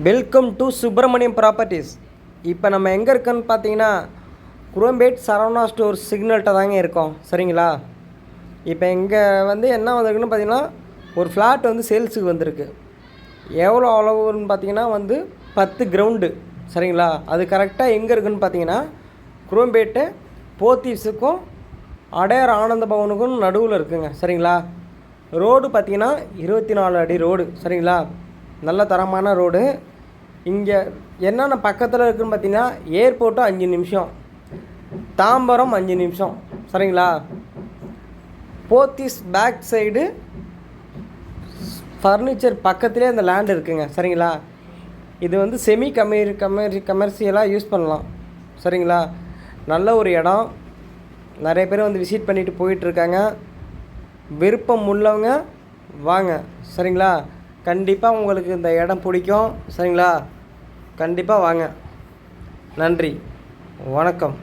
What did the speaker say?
Welcome to Subramaniam properties. இப்போ நம்ம எங்கே இருக்கோன்னு பார்த்தீங்கன்னா குரோம்பேட் சரவணா ஸ்டோர் சிக்னல்கிட்ட தாங்க இருக்கோம். சரிங்களா? இப்போ இங்கே என்ன வந்திருக்குன்னு பார்த்தீங்கன்னா ஒரு ஃப்ளாட் சேல்ஸுக்கு வந்திருக்கு. எவ்வளோ அளவுன்னு பார்த்தீங்கன்னா 10 கிரவுண்டு. சரிங்களா? அது கரெக்டாக எங்கே இருக்குதுன்னு பார்த்தீங்கன்னா குரோம்பேட்டு போத்தீஸுக்கும் அடையார் ஆனந்த பவனுக்கும் நடுவில் இருக்குங்க. சரிங்களா? ரோடு பார்த்தீங்கன்னா 24 அடி ரோடு. சரிங்களா? நல்ல தரமான ரோடு. இங்கே என்னென்ன பக்கத்தில் இருக்குதுன்னு பார்த்தீங்கன்னா ஏர்போர்ட்டும் 5 நிமிஷம், தாம்பரம் 5 நிமிஷம். சரிங்களா? போத்தீஸ் பேக் சைடு ஃபர்னிச்சர் பக்கத்துலேயே அந்த லேண்ட் இருக்குங்க. சரிங்களா? இது செமி கமர்ஷியலாக யூஸ் பண்ணலாம். சரிங்களா? நல்ல ஒரு இடம். நிறைய பேர் விசிட் பண்ணிவிட்டு போயிட்டுருக்காங்க. விருப்பம் உள்ளவங்க வாங்க. சரிங்களா? கண்டிப்பாக உங்களுக்கு இந்த இடம் பிடிக்கும். சரிங்களா? கண்டிப்பாக வாங்க. நன்றி, வணக்கம்.